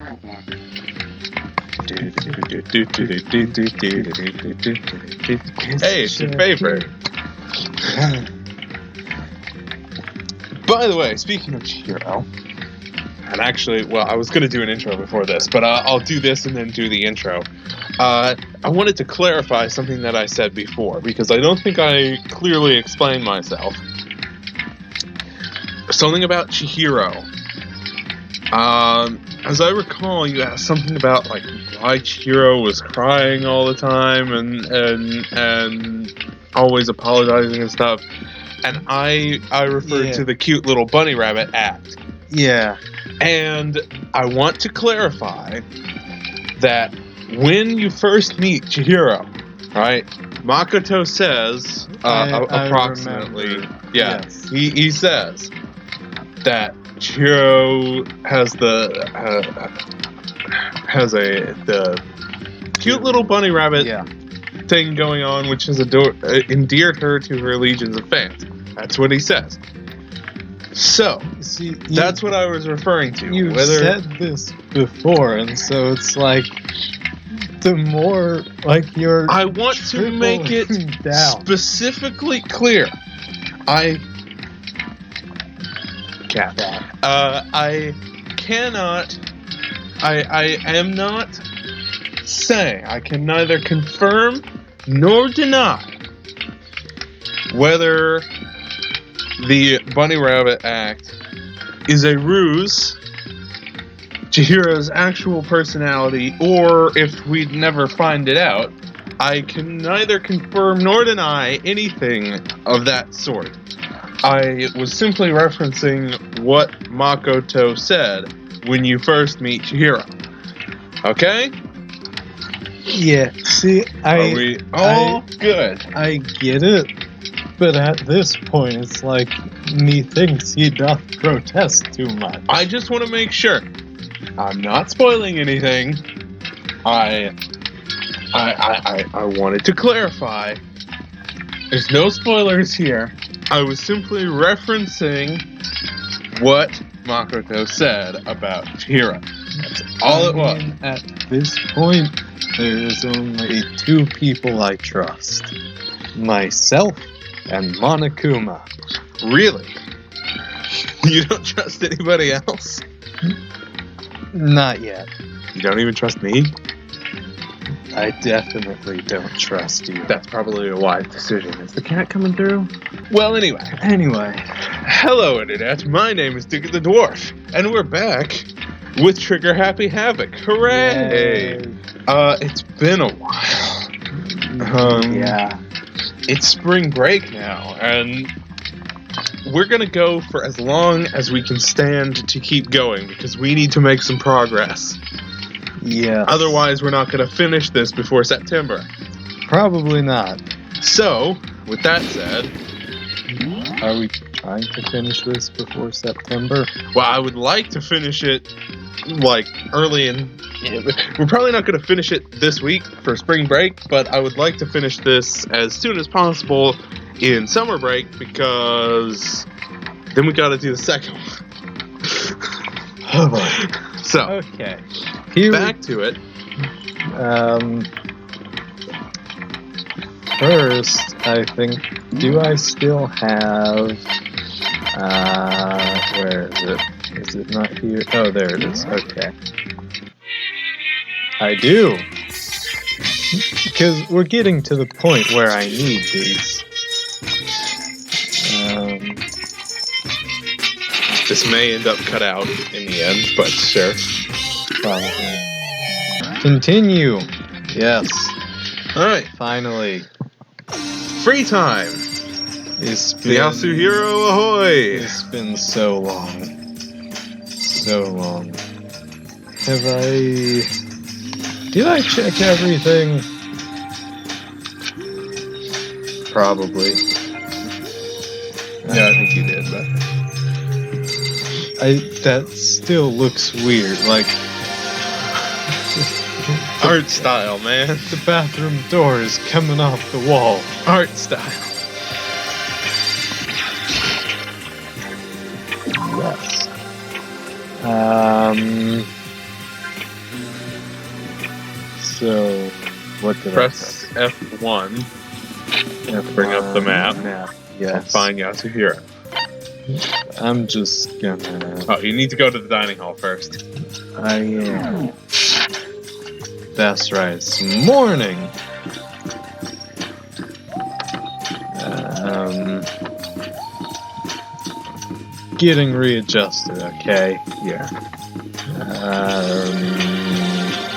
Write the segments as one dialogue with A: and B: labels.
A: Hey, it's your favorite. By the way, speaking of Chihiro, and actually, well, I was going to do an intro before this, but I'll do this and then do the intro. I wanted to clarify something that I said before, because I don't think I clearly explained myself. Something about Chihiro. As I recall, you asked something about like why Chihiro was crying all the time and always apologizing and stuff. And I referred to the cute little bunny rabbit act.
B: Yeah.
A: And I want to clarify that when you first meet Chihiro, right? Makoto says approximately,
B: yes.
A: He says that Chihiro has the cute little bunny rabbit thing going on, which has endeared her to her legions of fans. That's what he says. So, that's what I was referring to.
B: You said this before, and so it's like the more like you're.
A: I want to make it specifically clear. I cannot. I am not saying. I can neither confirm nor deny whether the bunny rabbit act is a ruse, Chihiro's actual personality, or if we'd never find it out, I can neither confirm nor deny anything of that sort. I was simply referencing what Makoto said when you first meet Chihiro. Okay?
B: Yeah, see,
A: Are we all good?
B: I get it, but at this point, it's like, methinks he doth protest too much.
A: I just want to make sure. I'm not spoiling anything. I wanted to clarify. There's no spoilers here. I was simply referencing what Makoto said about Chihiro. That's all it was.
B: At this point, there is only two people I trust. Myself and Monokuma.
A: Really? You don't trust anybody else?
B: Not yet.
A: You don't even trust me?
B: I definitely don't trust you.
A: That's probably a wise decision. Is the cat coming through? Well, anyway. Hello, Internet. My name is Digger the Dwarf, and we're back with Trigger Happy Havoc. Hooray!
B: Yay.
A: It's been a while.
B: Yeah.
A: It's spring break now, and we're gonna go for as long as we can stand to keep going, because we need to make some progress.
B: Yeah.
A: Otherwise, we're not gonna finish this before September.
B: Probably not.
A: So, with that said...
B: Are we trying to finish this before September?
A: Well, I would like to finish it, like, early in... We're probably not going to finish it this week for spring break, but I would like to finish this as soon as possible in summer break, because then we got to do the second one.
B: Oh boy.
A: So,
B: okay.
A: Back to it.
B: First, I think, do I still have, where is it? Is it not here? Oh, there it is. Okay. I do. Because we're getting to the point where I need these.
A: This may end up cut out in the end, but sure.
B: Probably. Continue. Yes.
A: Alright.
B: Finally.
A: Free time.
B: It's been...
A: Yasuhiro ahoy!
B: It's been so long. So long. Have I... Did I check everything?
A: Probably. No, I think you did, but...
B: That still looks weird, like...
A: Art style, man.
B: The bathroom door is coming off the wall.
A: Art style.
B: Yes. So, what did
A: Press F1 to bring up the map.
B: Yes.
A: Find Yasuhiro.
B: I'm just gonna...
A: Oh, you need to go to the dining hall first.
B: I am. That's right. It's morning. Getting readjusted, okay?
A: Yeah.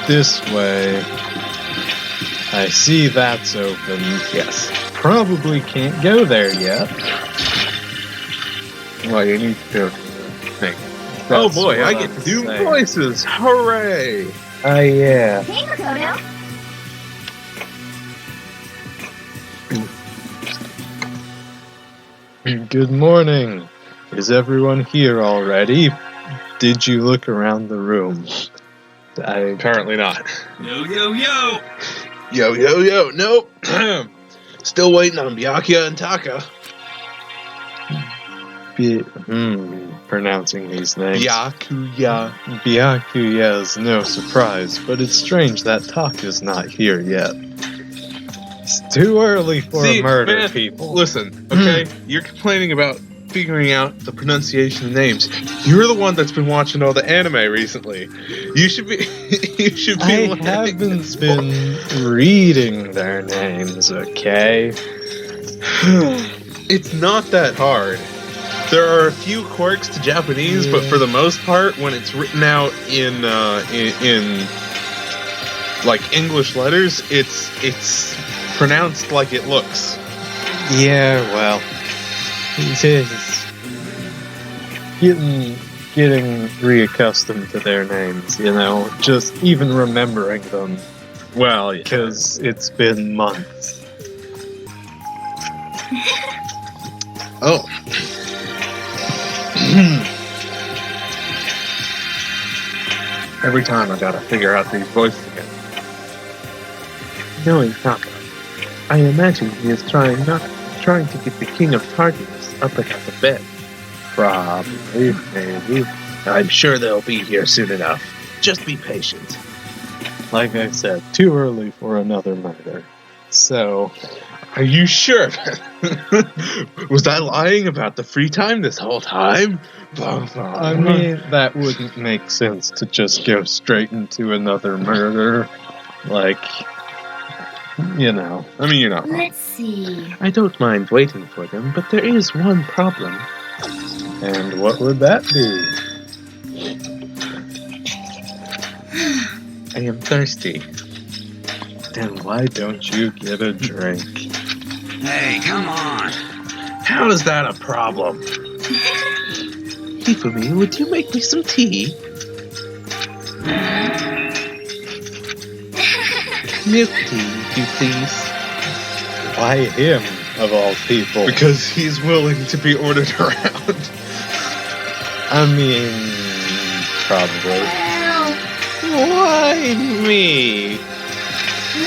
B: This way. I see that's open.
A: Yes.
B: Probably can't go there yet.
A: Well, you need to go to the thing. Oh boy, I get to do voices! Hooray!
B: Yeah.
C: Hey, Makoto.
B: Good morning. Is everyone here already? Did you look around the room?
A: Apparently not.
D: Yo, yo, yo!
A: Yo, yo, yo, nope. Still waiting on Byakuya and Taka.
B: Pronouncing these names.
A: Byakuya.
B: Byakuya is no surprise, but it's strange that Taka's not here yet. It's too early for a murder,
A: man,
B: people.
A: Listen, okay? You're complaining about figuring out the pronunciation of names. You're the one that's been watching all the anime recently. You should be. You should be.
B: I haven't been reading their names, okay?
A: It's not that hard. There are a few quirks to Japanese, but for the most part, when it's written out in like English letters, it's pronounced like it looks.
B: Yeah, well, it is getting reaccustomed to their names, you know, just even remembering them,
A: Well, yeah.
B: because it's been months.
A: Oh. Every time I gotta figure out these voices again. Knowing Taka, I imagine he is trying to get the King of Tartarus up and out of bed.
B: Probably, maybe.
A: I'm sure they'll be here soon enough. Just be patient.
B: Like I said, too early for another murder. So,
A: Are you sure? Was I lying about the free time this whole time?
B: I mean, that wouldn't make sense to just go straight into another murder. Like, you know.
A: I mean, you're not wrong.
C: Let's see.
A: I don't mind waiting for them, but there is one problem.
B: And what would that be?
A: I am thirsty.
B: Then why don't you get a drink?
D: Hey, come on!
A: How is that a problem? Hifumi, would you make me some tea? Milk tea, if you please.
B: Why him, of all people?
A: Because he's willing to be ordered around.
B: I mean, probably.
C: Well,
A: Why me?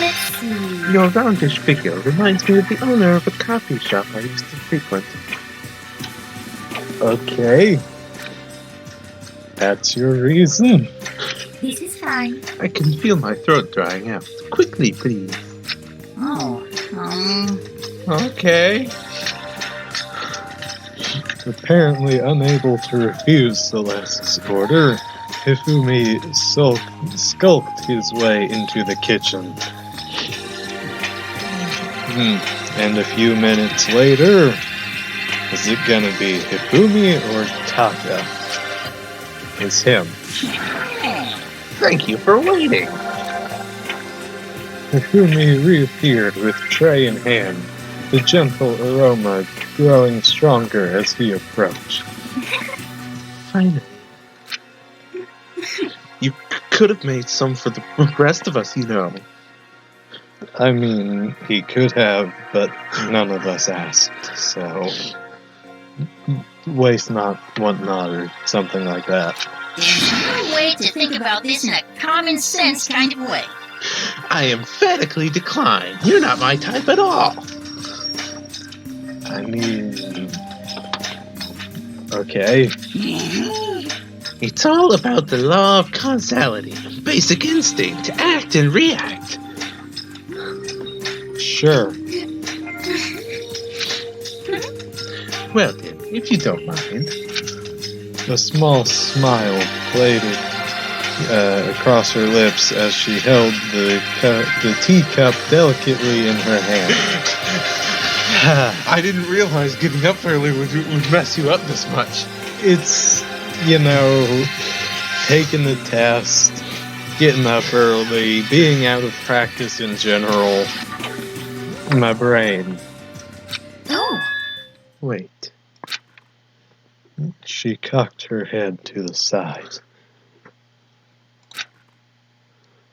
C: let's see.
A: Your roundish figure reminds me of the owner of a coffee shop I used to frequent.
B: Okay. That's your reason?
C: This is fine.
A: I can feel my throat drying out. Quickly, please.
C: Oh,
A: Okay.
B: Apparently unable to refuse Celeste's order, Hifumi skulked his way into the kitchen. And a few minutes later, is it gonna be Hifumi or Taka? It's him.
A: Thank you for waiting.
B: Hifumi reappeared with tray in hand, the gentle aroma growing stronger as he approached.
A: Finally. You could have made some for the rest of us, you know.
B: I mean, he could have, but none of us asked, so... Waste not, want not, or something like that.
C: there's no way to think about this in a common sense kind of way.
A: I emphatically decline. You're not my type at all.
B: I mean... Okay.
A: It's all about the law of causality. basic instinct to act and react.
B: Sure.
A: Well then, if you don't mind.
B: A small smile played across her lips as she held the teacup delicately in her hand.
A: I didn't realize getting up early would mess you up this much.
B: It's, taking the test, getting up early, being out of practice in general. My brain.
C: Oh.
B: Wait. She cocked her head to the side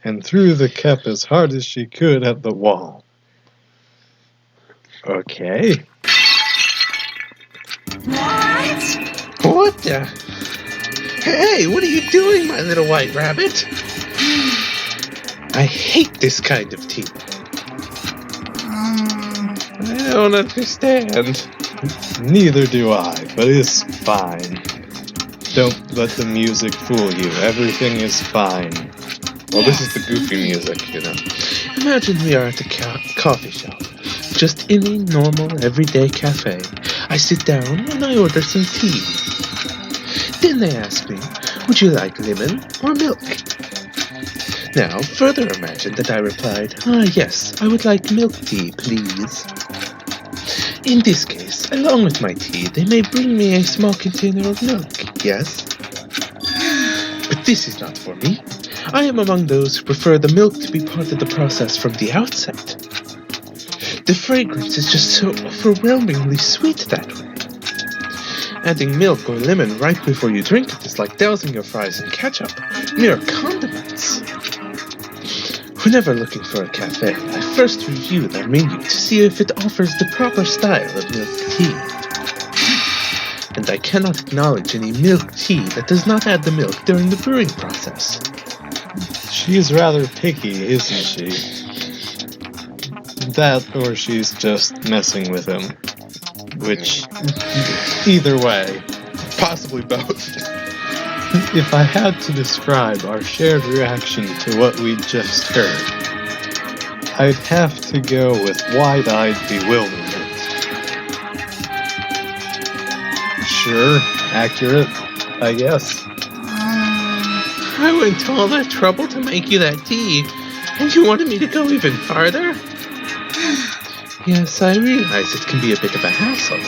B: and threw the cup as hard as she could at the wall. Okay.
A: What the? Hey, what are you doing, my little white rabbit? I hate this kind of tea. I don't understand.
B: Neither do I, but it's fine. Don't let the music fool you. Everything is fine.
A: Well, this is the goofy music, Imagine we are at a coffee shop. Just in a normal, everyday cafe. I sit down and I order some tea. Then they ask me, would you like lemon or milk? Now, further imagine that I replied, yes, I would like milk tea, please. In this case, along with my tea, they may bring me a small container of milk, yes? But this is not for me. I am among those who prefer the milk to be part of the process from the outset. The fragrance is just so overwhelmingly sweet that way. Adding milk or lemon right before you drink it is like dousing your fries in ketchup, mere condiments. Whenever looking for a cafe, I first review their menu to see if it offers the proper style of milk tea. And I cannot acknowledge any milk tea that does not add the milk during the brewing process.
B: She's rather picky, isn't she? That or she's just messing with him. Which, either way.
A: Possibly both.
B: If I had to describe our shared reaction to what we just heard, I'd have to go with wide-eyed bewilderment. Sure, accurate, I guess.
A: I went to all that trouble to make you that tea, and you wanted me to go even farther? Yes, I realize it can be a bit of a hassle.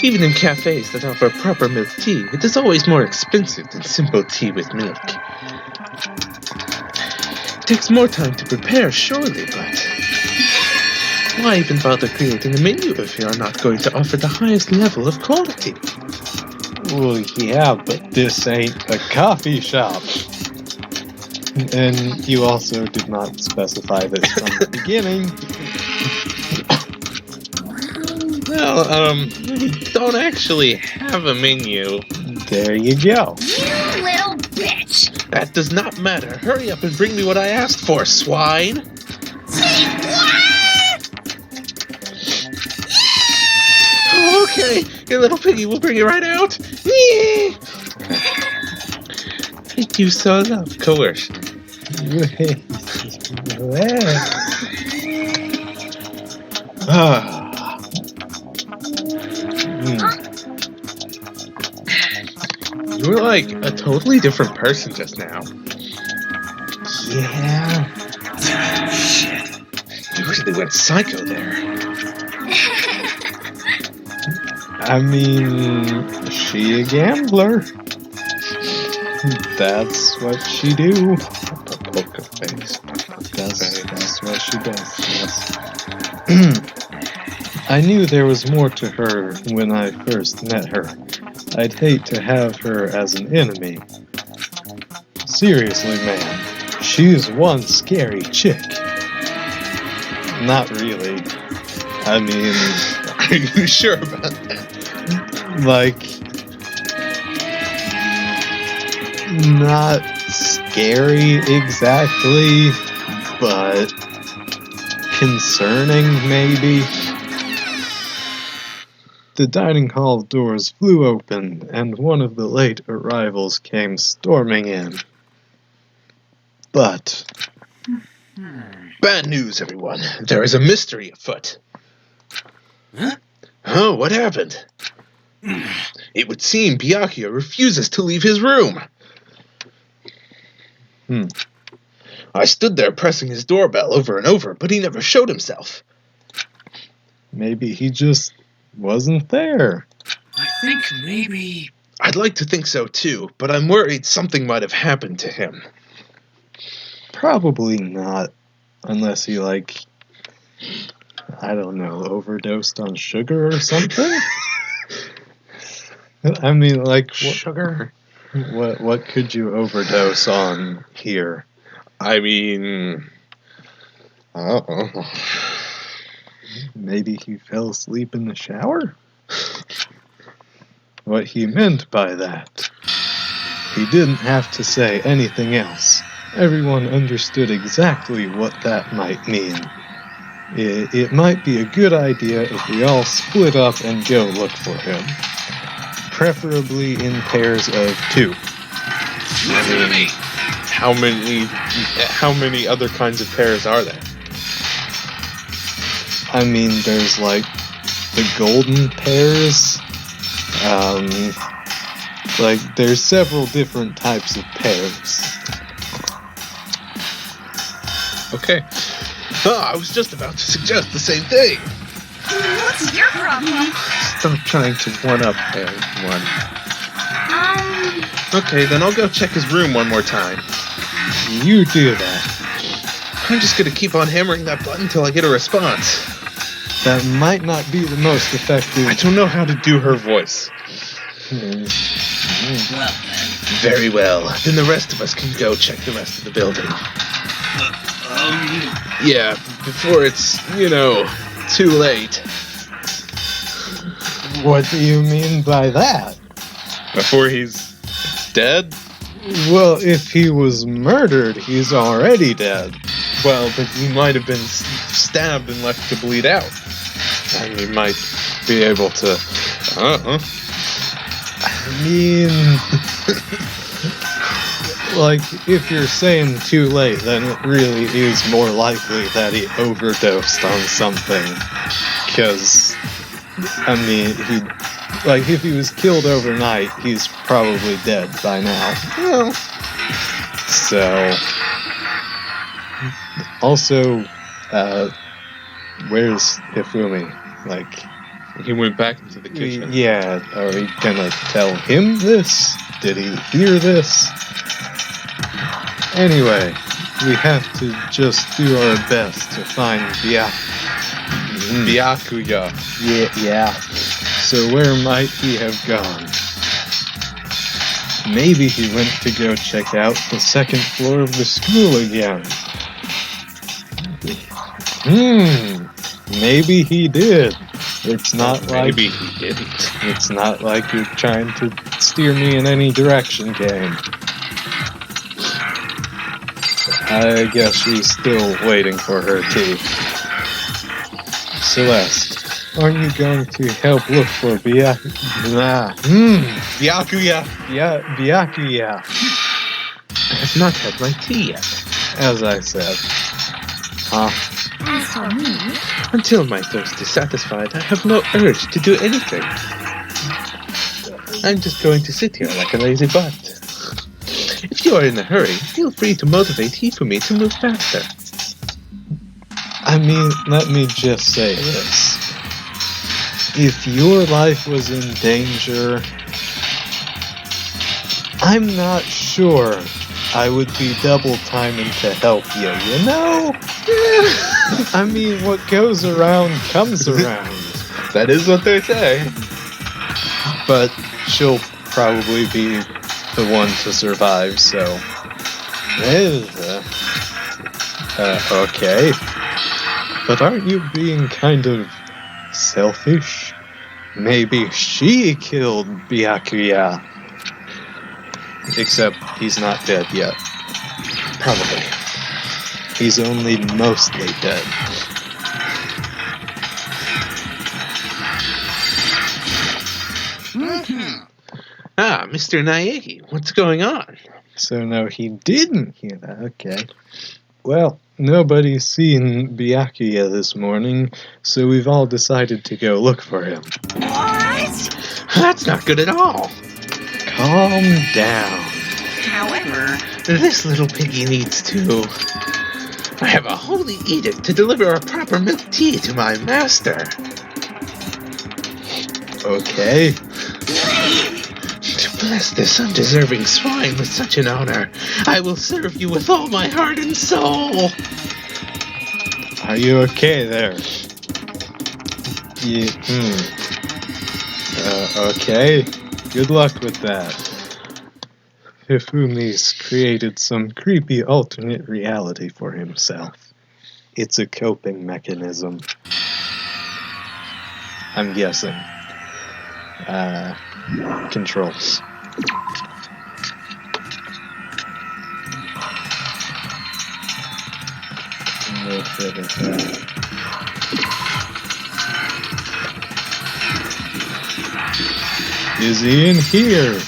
A: Even in cafes that offer proper milk tea, it is always more expensive than simple tea with milk. It takes more time to prepare, surely, but why even bother creating a menu if you are not going to offer the highest level of quality?
B: Well, yeah, but this ain't a coffee shop. And you also did not specify this from the beginning.
A: Well, we don't actually have a menu.
B: There you go.
C: You little bitch!
A: That does not matter. Hurry up and bring me what I asked for, swine.
C: Say what?
A: Okay, your little piggy will bring it right out. I do so love coercion. You were like a totally different person just now.
B: Yeah.
D: Shit.
A: You really went psycho there.
B: I mean, she a gambler. That's what she do.
A: Poker face.
B: That's what she does, yes. I knew there was more to her when I first met her. I'd hate to have her as an enemy. Seriously, man, she's one scary chick. Not really. I mean...
A: Are you sure about that?
B: Like... Not scary exactly, but concerning maybe. The dining hall doors flew open, and one of the late arrivals came storming in. But
A: Bad news, everyone. There is a mystery afoot.
D: Huh?
A: Oh, what happened? It would seem Byakuya refuses to leave his room. I stood there pressing his doorbell over and over, but he never showed himself.
B: maybe he just wasn't there.
D: I think maybe...
A: I'd like to think so too, but I'm worried something might have happened to him.
B: Probably not. Unless he, like, I don't know, overdosed on sugar or something? I mean, like,
A: Sugar?
B: what could you overdose on here?
A: I mean... I don't know.
B: Maybe he fell asleep in the shower? What he meant by that. He didn't have to say anything else. Everyone understood exactly what that might mean. It might be a good idea if we all split up and go look for him. Preferably in pairs of 2.
A: How many other kinds of pairs are there?
B: I mean, there's like the golden pairs. Like there's several different types of pairs.
A: Okay. I was just about to suggest the same thing.
C: What's your problem?
A: Stop trying to one-up everyone. Okay, then I'll go check his room one more time.
B: You do that.
A: I'm just gonna keep on hammering that button till I get a response.
B: That might not be the most effective.
A: I don't know how to do her voice.
D: Well then.
A: Very well. Then the rest of us can go check the rest of the building. Yeah, before it's, too late.
B: What do you mean by that?
A: Before he's dead?
B: Well, if he was murdered, he's already dead.
A: Well, but he might have been stabbed and left to bleed out. And he might be able to...
B: I mean... like, if you're saying too late, then it really is more likely that he overdosed on something. Because, I mean, if he was killed overnight, he's probably dead by now.
A: Well...
B: So... Also, where's Hifumi? Like...
A: He went back into the kitchen.
B: Yeah, are we gonna tell him this? Did he hear this? Anyway, we have to just do our best to find
A: Byakuya.
B: Yeah. So where might he have gone? Maybe he went to go check out the second floor of the school again. Maybe he did. It's not like...
A: Maybe he didn't.
B: It's not like you're trying to steer me in any direction, game. I guess she's still waiting for her tea. Celeste, aren't you going to help look for
A: Byakuya.
B: Byakuya?
A: I have not had my tea yet.
B: As I said. Huh?
C: As for me,
A: Until my thirst is satisfied, I have no urge to do anything. I'm just going to sit here like a lazy butt. If you are in a hurry, feel free to motivate Hifumi to move faster.
B: I mean, let me just say this. If your life was in danger, I'm not sure I would be double timing to help you, you know? I mean, what goes around comes around.
A: That is what they say.
B: But she'll probably be the one to survive, so... okay. But aren't you being kind of selfish? Maybe she killed Byakuya. Except he's not dead yet.
A: Probably.
B: He's only mostly dead.
A: Ah, Mr. Naegi, what's going on?
B: So no, he didn't hear that. Okay. Well, nobody's seen Byakuya this morning, so we've all decided to go look for him.
C: What?
A: That's not good at all.
B: Calm down.
C: However,
A: This little piggy needs to. I have a holy edict to deliver a proper milk tea to my master.
B: Okay.
A: To bless this undeserving swine with such an honor, I will serve you with all my heart and soul.
B: Are you okay there? Yeah. Okay. Good luck with that. Hifumi's created some creepy alternate reality for himself. It's a coping mechanism. I'm guessing. Controls. No further that. Is he in here?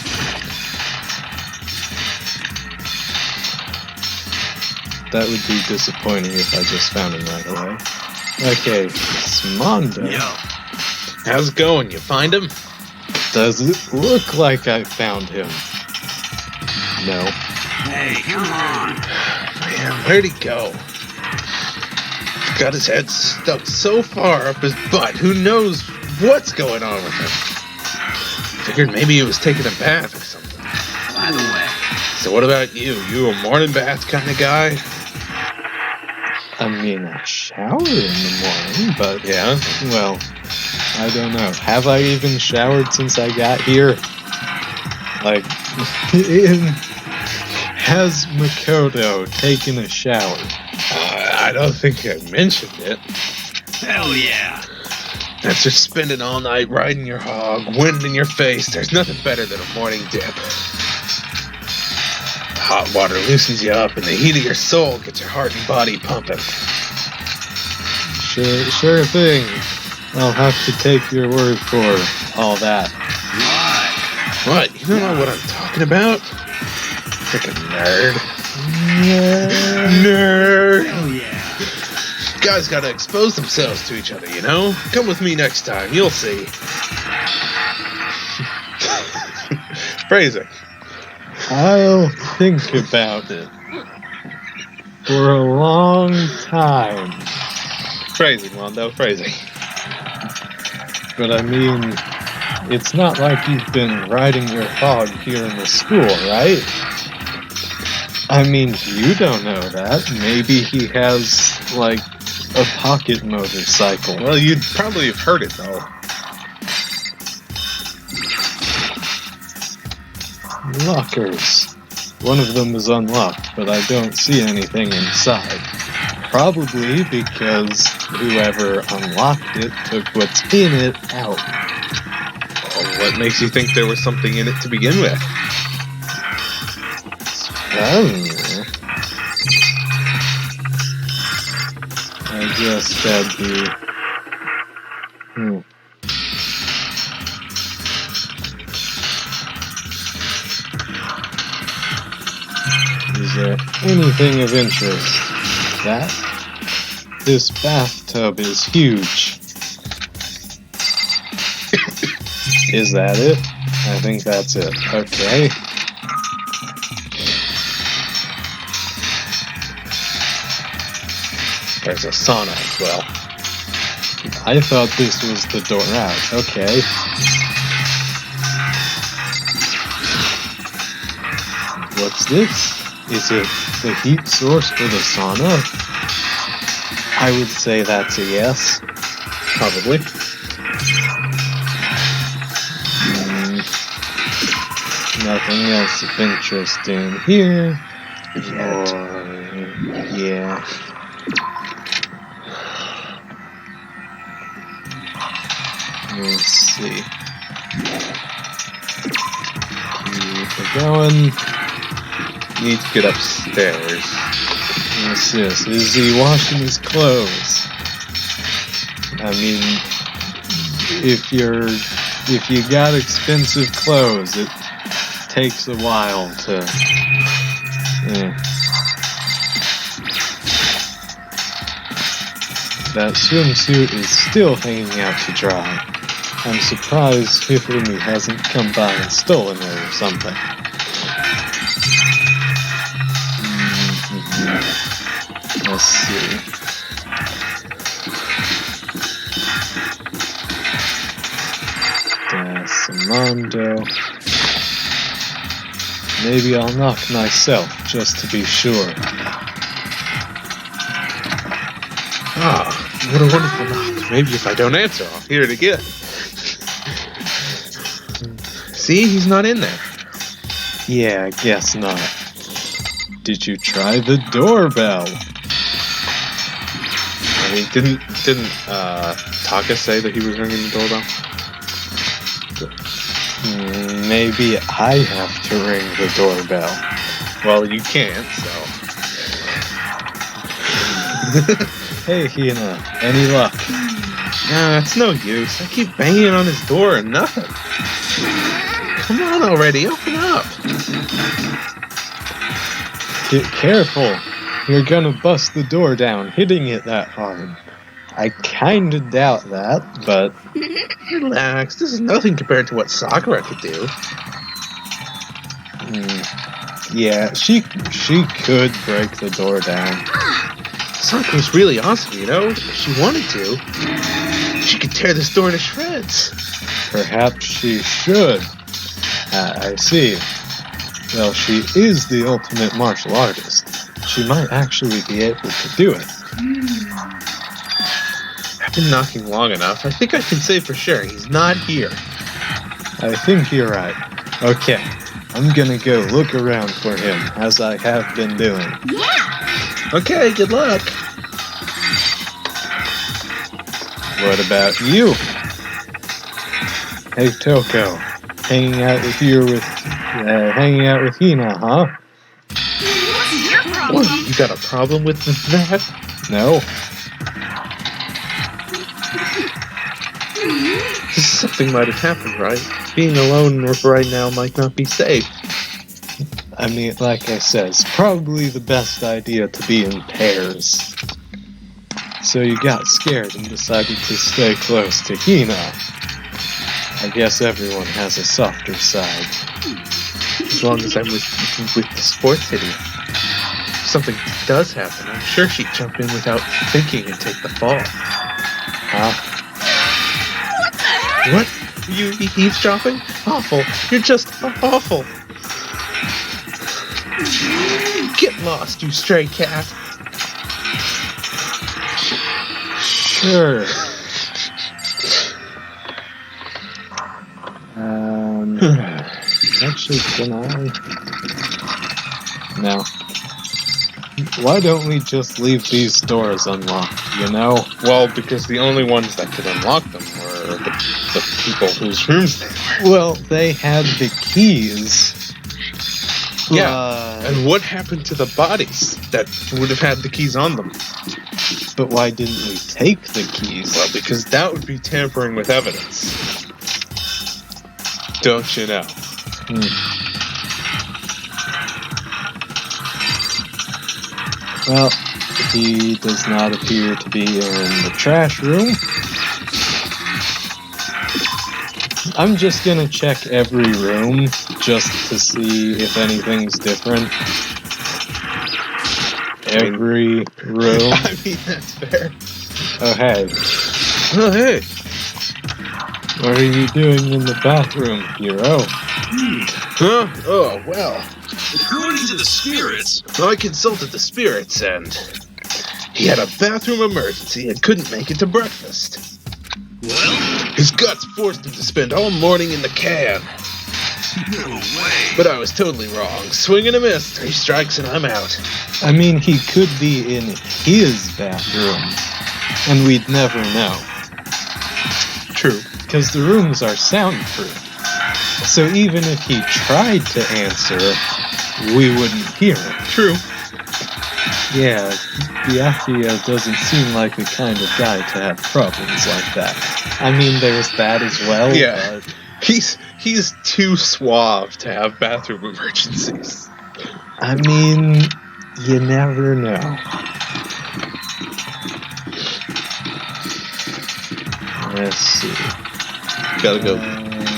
B: That would be disappointing if I just found him right away. Okay, Smondo.
D: Yo.
A: How's it going? You find him?
B: Does it look like I found him? No.
D: Hey, come on.
A: Man, where'd he go? Got his head stuck so far up his butt, who knows what's going on with him? Figured maybe he was taking a bath or something.
D: By the way,
A: So what about you? You a morning bath kind of guy?
B: I mean, I shower in the morning, but
A: Yeah.
B: well, I don't know. Have I even showered since I got here? Like, has Makoto taken a shower?
A: I don't think I mentioned it.
D: hell yeah.
A: After spending all night riding your hog, wind in your face, there's nothing better than a morning dip. Hot water loosens you up, and the heat of your soul gets your heart and body pumping.
B: Sure thing. I'll have to take your word for all that.
D: What?
A: What? You don't know what I'm talking about? Freaking nerd. Nerd.
D: Hell yeah.
A: Guys gotta expose themselves to each other, you know? Come with me next time, you'll see. Phrasing.
B: I'll think about it for a long time.
A: Phrasing, Mondo, phrasing.
B: But I mean, it's not like you've been riding your hog here in the school, right? I mean, you don't know that. Maybe he has, like, a pocket motorcycle.
A: Well, you'd probably have heard it, though.
B: Lockers. One of them is unlocked, but I don't see anything inside. Probably because whoever unlocked it took what's in it out.
A: Well, what makes you think there was something in it to begin with?
B: I don't know. I guess that'd be... Is there anything of interest? That? This bathtub is huge. Is that it? I think that's it. Okay.
A: There's a sauna as well.
B: I thought this was the door out. Okay. What's this? Is it the heat source for the sauna? I would say that's a yes.
A: Probably.
B: Nothing else of interest in here.
A: Yet.
B: Yeah. Let's see. Keep it going.
A: Need to get upstairs.
B: What's this? Is he washing his clothes? I mean, if you got expensive clothes, it takes a while to That swimsuit is still hanging out to dry. I'm surprised Hifumi hasn't come by and stolen it or something. Let's see. Desamondo. Maybe I'll knock myself, just to be sure.
A: Ah, what a wonderful knock. Maybe if I don't answer, I'll hear it again. See, he's not in there.
B: Yeah, I guess not. Did you try the doorbell?
A: I mean, didn't Taka say that he was ringing the doorbell?
B: Maybe I have to ring the doorbell.
A: Well, you can't, so.
B: Hey, Hina, any luck?
A: Nah, it's no use. I keep banging on his door and nothing. Come on already, open up.
B: Get careful. You're gonna bust the door down, hitting it that hard. I kinda doubt that, but...
A: Relax, this is nothing compared to what Sakura could do.
B: Yeah, she could break the door down.
A: Sakura's really awesome, you know? If she wanted to, she could tear this door to shreds.
B: Perhaps she should. I see. Well, she is the ultimate martial artist. She might actually be able to do it.
A: I've been knocking long enough. I think I can say for sure he's not here.
B: I think you're right. Okay, I'm gonna go look around for him, as I have been doing.
C: Yeah.
A: Okay, good luck.
B: What about you? Hey, Toko. Hanging out with Hina, huh?
C: What's your problem?
A: What, you got a problem with that?
B: No.
A: Something might have happened, right? Being alone right now might not be safe.
B: I mean, like I said, it's probably the best idea to be in pairs. So you got scared and decided to stay close to Hina. I guess everyone has a softer side.
A: As long as I'm with the sports idiot. If something does happen, I'm sure she'd jump in without thinking and take the fall.
B: Huh?
A: What? You eavesdropping? Awful. You're just awful. Get lost, you stray cat.
B: Sure. Actually, can I? No. Why don't we just leave these doors unlocked, you know?
A: Well, because the only ones that could unlock them were the people whose rooms they were.
B: Well, they had the keys.
A: Yeah. And what happened to the bodies that would have had the keys on them?
B: But why didn't we take the keys?
A: Well, because that would be tampering with evidence. Don't you know?
B: Well, he does not appear to be in the trash room. I'm just gonna check every room just to see if anything's different. Every room.
A: I mean, that's fair.
B: Oh, hey.
A: Oh, hey.
B: What are you doing in the bathroom, hero?
A: Huh? Oh, well.
D: According to the spirits,
A: I consulted the spirits and he had a bathroom emergency and couldn't make it to breakfast.
D: well,
A: His guts forced him to spend all morning in the can.
D: no way.
A: But I was totally wrong. Swing and a miss, 3 strikes and I'm out.
B: I mean, he could be in his bathroom, and we'd never know.
A: True.
B: Because the rooms are soundproof. So even if he tried to answer, we wouldn't hear it.
A: True.
B: Yeah, Byakuya doesn't seem like the kind of guy to have problems like that. I mean, there's that as well,
A: Yeah.
B: but...
A: He's too suave to have bathroom emergencies.
B: I mean, you never know. Let's see.
A: Gotta go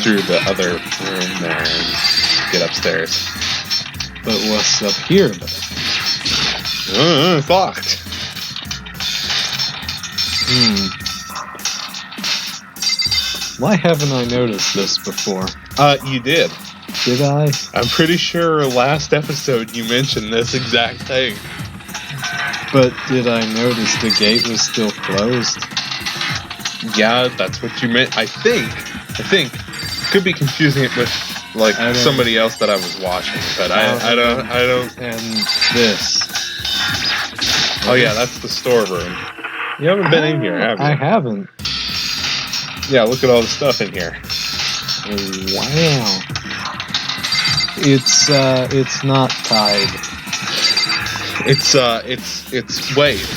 A: through the other room there and get upstairs.
B: But what's up here?
A: It's locked.
B: Why haven't I noticed this before?
A: You did.
B: Did I?
A: I'm pretty sure last episode you mentioned this exact thing.
B: But did I notice the gate was still closed?
A: Yeah, that's what you meant. I think. Could be confusing it with like somebody else that I was watching, but I don't.
B: And this.
A: Oh yeah, that's the storeroom. You haven't been in here, have you?
B: I haven't.
A: Yeah, look at all the stuff in here.
B: Wow. It's not tied.
A: It's Wade.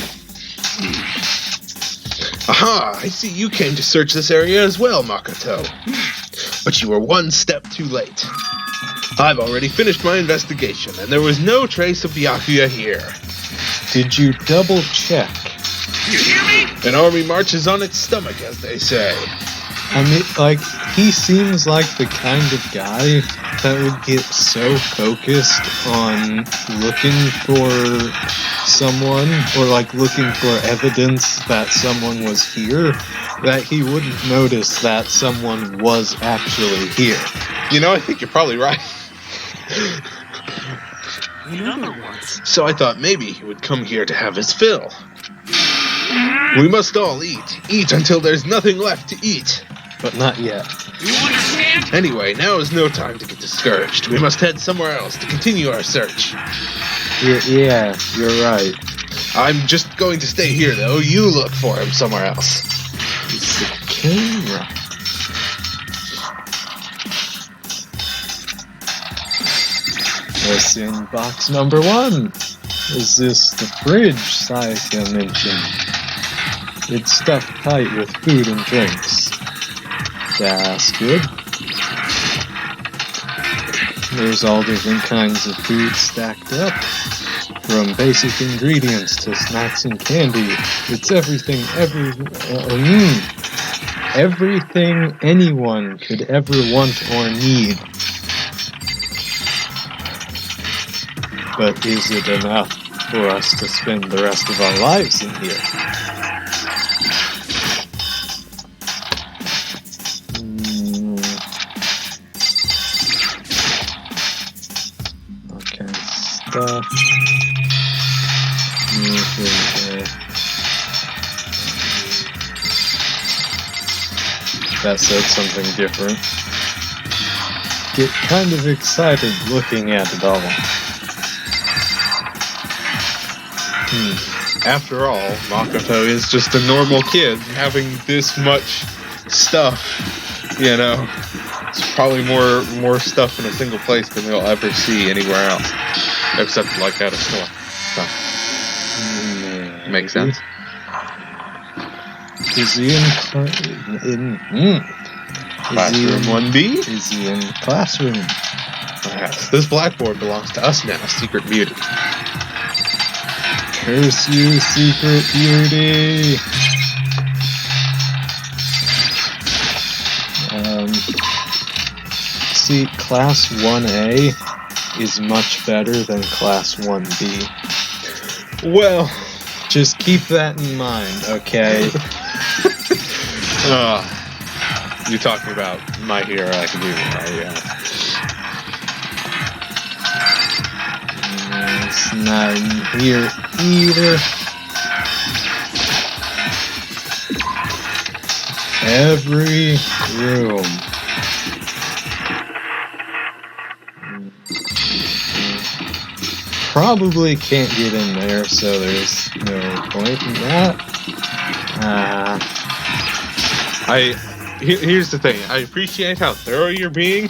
A: Aha! I see you came to search this area as well, Makoto. But you were one step too late. I've already finished my investigation, and there was no trace of Byakuya here.
B: Did you double check?
D: You hear me?
A: An army marches on its stomach, as they say.
B: I mean, like, he seems like the kind of guy that would get so focused on looking for someone, or like looking for evidence that someone was here, that he wouldn't notice that someone was actually here.
A: You know, I think you're probably right.
C: In other words,
A: So I thought maybe he would come here to have his fill. We must all eat. Eat until there's nothing left to eat.
B: But not yet.
D: You understand?
A: Anyway, now is no time to get discouraged. We must head somewhere else to continue our search.
B: Yeah, you're right.
A: I'm just going to stay here, though. You look for him somewhere else.
B: It's the camera. What's in box number 1? Is this the fridge Sayaka mentioned? It's stuffed tight with food and drinks. That's good. There's all different kinds of food stacked up. From basic ingredients to snacks and candy. It's everything anyone could ever want or need. But is it enough for us to spend the rest of our lives in here? Okay, stuff. That said something different. Get kind of excited looking at it all.
A: After all, Makoto is just a normal kid having this much stuff, you know. It's probably more stuff in a single place than we'll ever see anywhere else. Except like at a store. So, makes sense.
B: Is he in
A: Classroom 1B?
B: Is he in classroom?
A: Yes. This blackboard belongs to us now, Secret Beauty.
B: Curse you, Secret Beauty! See, Class 1A is much better than Class 1B.
A: Well,
B: just keep that in mind, okay?
A: You're talking about My Hero Academia, right? Yeah.
B: It's not in here either. Every room. Probably can't get in there, so there's no point in that.
A: Here's the thing. I appreciate how thorough you're being,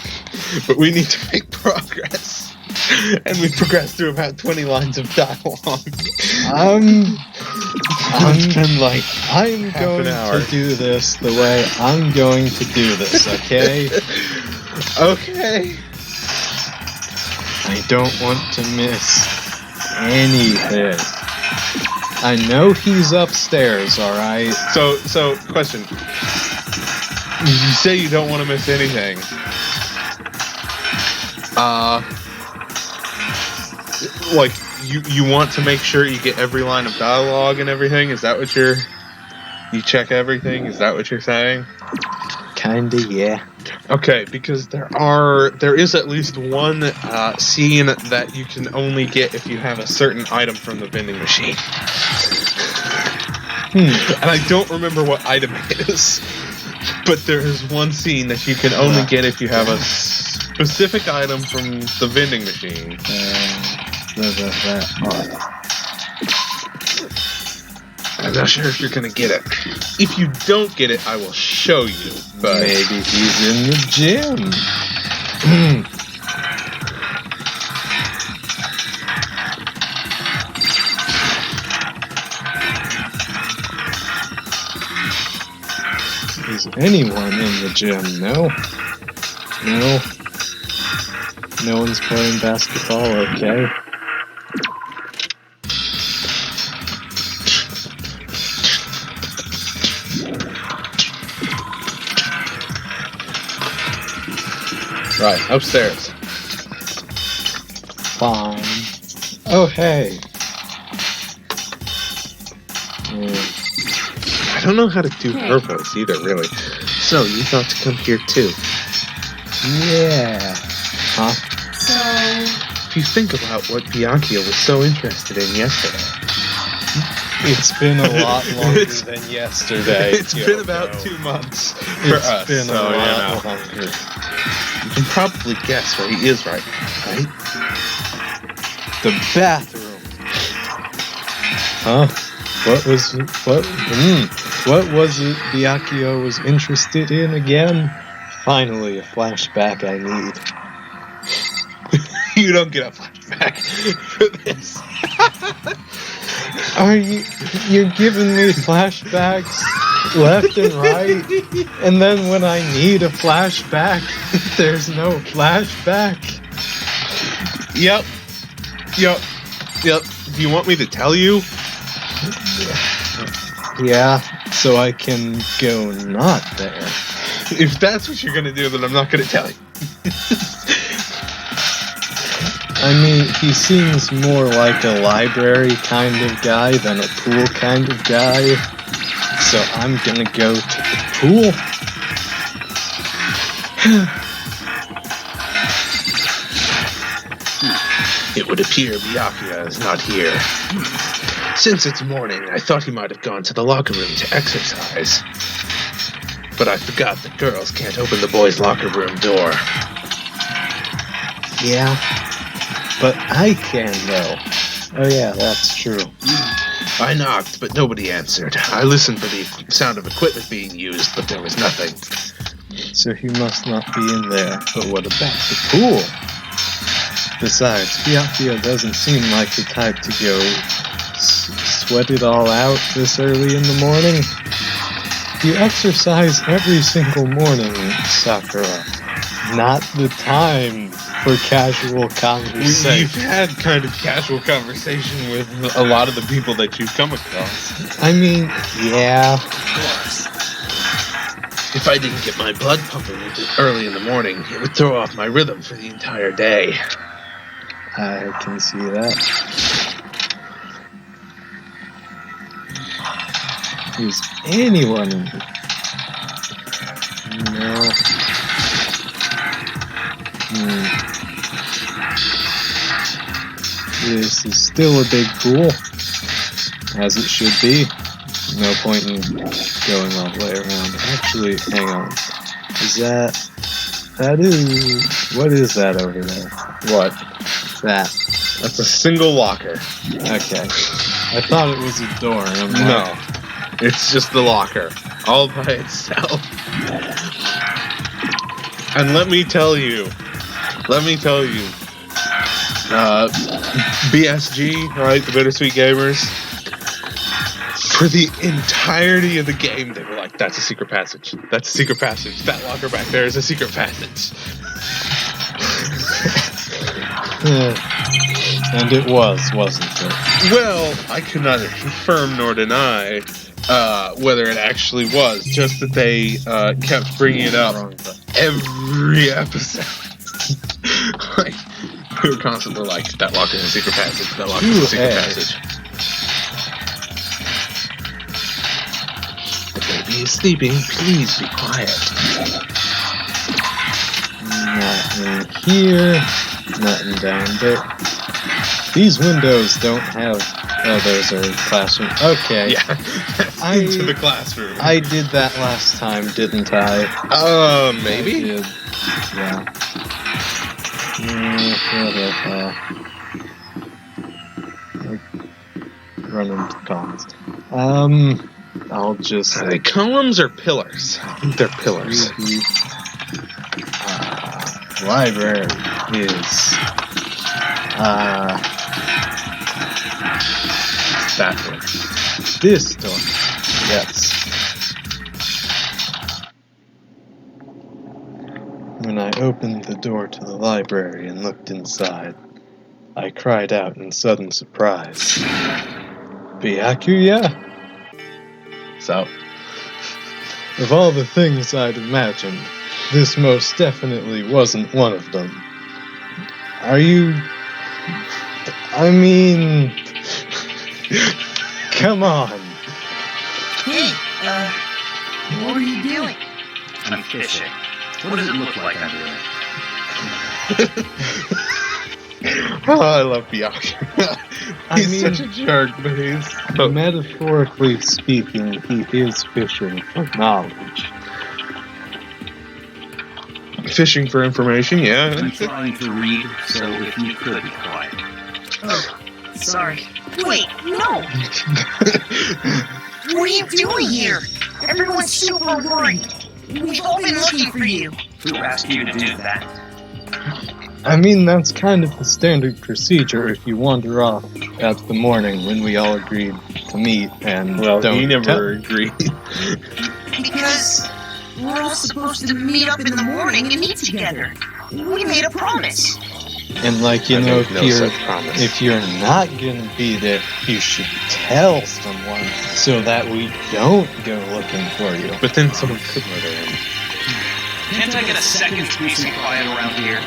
A: but we need to make progress. And we progressed through about 20 lines of dialogue.
B: I'm
A: been like
B: going to do this the way I'm going to do this, okay?
A: Okay.
B: I don't want to miss anything. I know he's upstairs, alright?
A: So, question. You say you don't want to miss anything. Like, you want to make sure you get every line of dialogue and everything? Is that what you check everything? Is that what you're saying?
B: Kinda, yeah.
A: Okay, because there is at least one scene that you can only get if you have a certain item from the vending machine. And I don't remember what item it is, but there is one scene that you can only get if you have a specific item from the vending machine. I'm not sure if you're gonna get it. If you don't get it, I will show you. But
B: maybe he's in the gym. Is anyone in the gym? No. No one's playing basketball, okay.
A: Right, upstairs.
B: Fine. Oh, hey.
A: I don't know how to do her voice either, really. So, you thought to come here too?
B: Yeah. Huh?
C: So,
A: If you think about what Bianchio was so interested in yesterday.
B: It's been a lot longer than yesterday.
A: It's been about 2 months for us.
B: It's been a lot longer.
A: You can probably guess where he is right now, right?
B: The bathroom. Huh? What was it Bianchio was interested in again? Finally, a flashback I need.
A: You don't get a flashback for this.
B: You're giving me flashbacks left and right, and then when I need a flashback, there's no flashback.
A: Yep. Do you want me to tell you?
B: Yeah, so I can go not there.
A: If that's what you're gonna do, then I'm not gonna tell you.
B: I mean, he seems more like a library kind of guy than a pool kind of guy. So I'm gonna go to the pool.
A: It would appear Bianchio is not here. Since it's morning, I thought he might have gone to the locker room to exercise. But I forgot that girls can't open the boys' locker room door.
B: Yeah, but I can though. Oh yeah, that's true.
A: I knocked, but nobody answered. I listened for the sound of equipment being used, but there was nothing.
B: So he must not be in there. But what about the pool? Besides, Bianchio doesn't seem like the type to go sweat it all out this early in the morning. You exercise every single morning, Sakura. Not the time for casual conversation.
A: You've had kind of casual conversation with a lot of the people that you've come across.
B: I mean, yeah.
A: Of course. If I didn't get my blood pumping early in the morning, it would throw off my rhythm for the entire day.
B: I can see that. Is anyone in here? No. This is still a big pool, as it should be. No point in going all the way around. Actually, hang on. What is that over there?
A: What?
B: That's
A: a single locker.
B: Okay. I thought it was a door.
A: No. It's just the locker. All by itself. And let me tell you. BSG, right? The Bittersweet Gamers. For the entirety of the game, they were like, that's a secret passage. That's a secret passage. That locker back there is a secret passage.
B: And it wasn't it?
A: Well, I could neither confirm nor deny whether it actually was, just that they kept bringing it up every episode. Like, we were constantly like, that locker in the secret passage, that locker in the secret passage. The baby is sleeping, please be quiet.
B: Nothing here, nothing down there. These windows don't have... Oh, those are classroom. Okay.
A: Yeah. Into the classroom.
B: I did that last time, didn't I?
A: Maybe?
B: I did. Yeah. Run into columns. I'll just...
A: Are they columns or pillars? I think they're pillars.
B: Library is...
A: that door.
B: This door. Yes. When I opened the door to the library and looked inside, I cried out in sudden surprise. Byakuya?
A: So,
B: Of all the things I'd imagined, this most definitely wasn't one of them. Are you... I mean... Come on.
C: Hey, what are you doing?
D: I'm fishing. What does it look like I'm doing?
A: oh, I love Byakuya.
B: I
A: He's
B: mean,
A: such a jerk, but he's...
B: metaphorically speaking, he is fishing for knowledge.
A: Fishing for information, yeah.
D: I'm trying to read, so if you could be quiet.
C: Oh, sorry. Wait, no! What are you doing here? Everyone's super worried. We've all been looking for you.
D: Who asked you to do that?
B: I mean, that's kind of the standard procedure if you wander off at the morning when we all agreed to meet and
A: Well,
B: don't
A: he never agreed.
C: Because we're all supposed to meet up in the morning and eat together. We made a promise.
B: And like, you
A: I
B: know,
A: make no such promise.
B: if you're not gonna be there, you should tell someone so that we don't go looking for you.
A: But then someone could murder him.
D: Can't I get a second peace and quiet around here?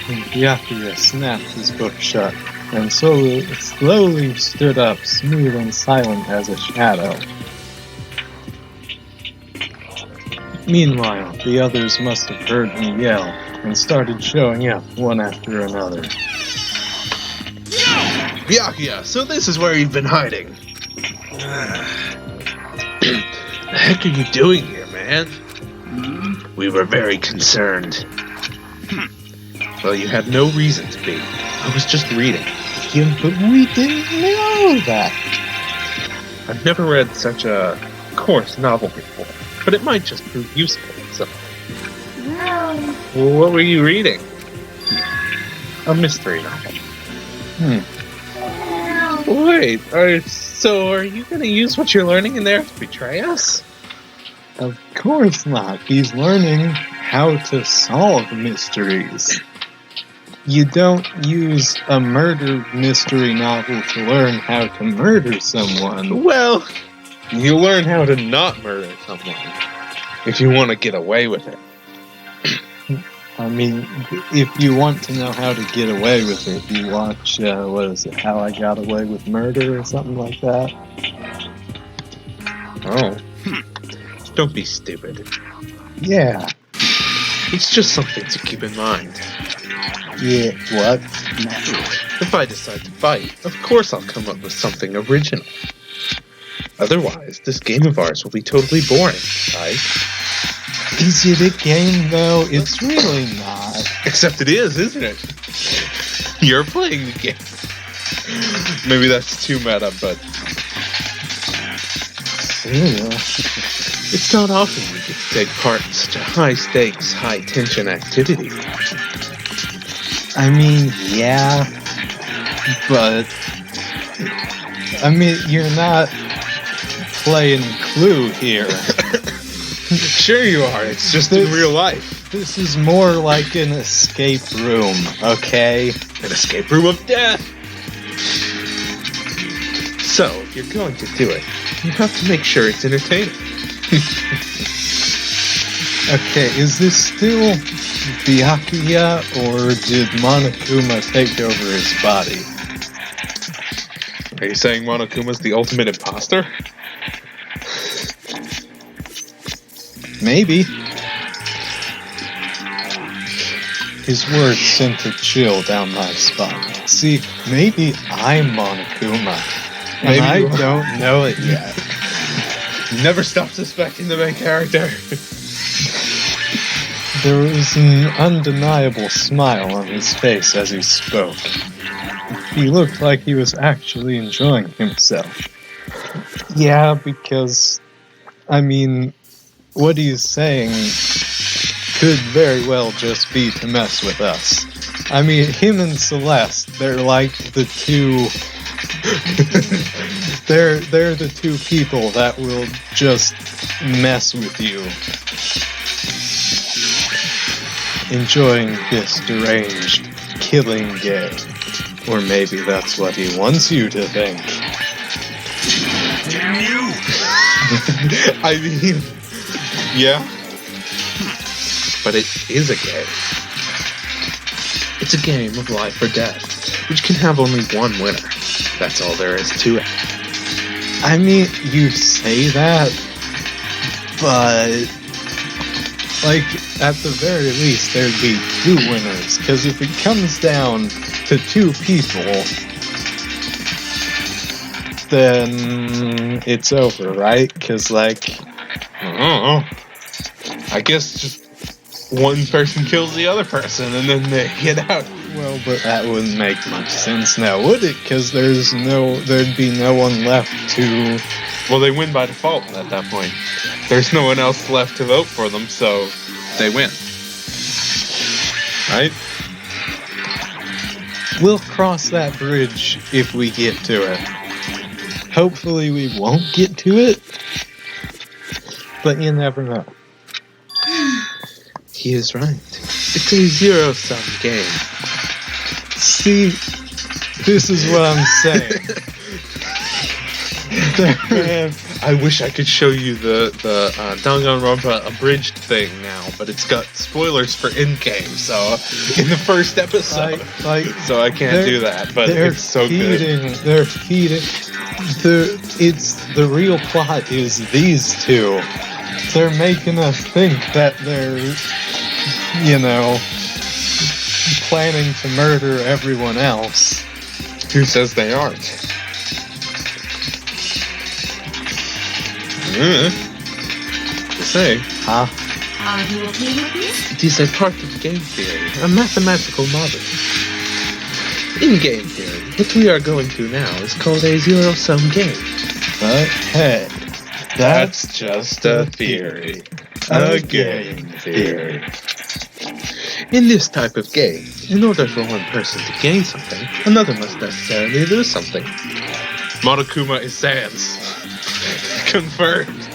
B: Byakuya snapped his book shut and slowly stood up, smooth and silent as a shadow. Meanwhile, the others must have heard me yell and started showing up one after another.
A: Byakuya, so this is where you've been hiding. The heck are you doing here, man? We were very concerned. Well, you had no reason to be. I was just reading.
B: Yeah, but we didn't know that.
A: I've never read such a coarse novel before, but it might just prove useful. So, well, what were you reading? A mystery novel. Wait, so are you going to use what you're learning in there to betray us?
B: Of course not. He's learning how to solve mysteries. You don't use a murder mystery novel to learn how to murder someone.
A: Well, you learn how to not murder someone if you want to get away with it.
B: I mean, if you want to know how to get away with it, you watch, what is it, How I Got Away with Murder or something like that?
A: Oh. Don't be stupid.
B: Yeah.
A: It's just something to keep in mind.
B: Yeah, what?
A: If I decide to fight, of course I'll come up with something original. Otherwise, this game of ours will be totally boring, right?
B: Is it a game, though? It's really not.
A: Except it is, isn't it? You're playing the game. Maybe that's too meta, but...
B: Yeah.
A: It's not often we get to take part in such a high-stakes, high-tension activity.
B: I mean, yeah, but... I mean, you're not playing Clue here.
A: Sure you are, it's just in real life.
B: This is more like an escape room, okay?
A: An escape room of death! So, if you're going to do it, you have to make sure it's entertaining.
B: Okay, is this still Byakuya, or did Monokuma take over his body?
A: Are you saying Monokuma's the ultimate imposter?
B: Maybe. His words sent a chill down my spine. See, maybe I'm Monokuma, and
A: Maybe
B: I
A: you are.
B: don't know it yet.
A: Never stop suspecting the main character.
B: There was an undeniable smile on his face as he spoke. He looked like he was actually enjoying himself. Yeah, because, I mean, what he's saying could very well just be to mess with us. I mean, him and Celeste, they're like the two... they're the two people that will just mess with you. Enjoying this deranged killing game. Or maybe that's what he wants you to think.
D: Damn you!
A: I mean, yeah. But it is a game. It's a game of life or death, which can have only one winner. That's all there is to it.
B: I mean, you say that, but... like, at the very least, there'd be two winners. Because if it comes down to two people, then it's over, right? Because, like...
A: I don't know. I guess just one person kills the other person and then they get out.
B: well, but that wouldn't make much sense now, would it? Because there'd be no one left to...
A: Well, they win by default at that point. There's no one else left to vote for them, so they win. Right?
B: We'll cross that bridge if we get to it. Hopefully we won't get to it, but you never know.
A: He is right. It's a zero-sum game.
B: See, this is what I'm saying.
A: Man, I wish I could show you the Danganronpa abridged thing now, but it's got spoilers for in-game, so in the first episode. So I can't do that, but it's so good.
B: They're feeding. The real plot is these two. They're making us think that they're, planning to murder everyone else.
A: Who says they aren't? Say,
B: Huh?
C: Are you okay with this?
A: it is a part of game theory, a mathematical model. In game theory, what we are going through now is called a zero-sum game.
B: But hey,
A: That's just a theory. A game theory. In this type of game, in order for one person to gain something, another must necessarily lose something. Monokuma is Sans. Confirmed.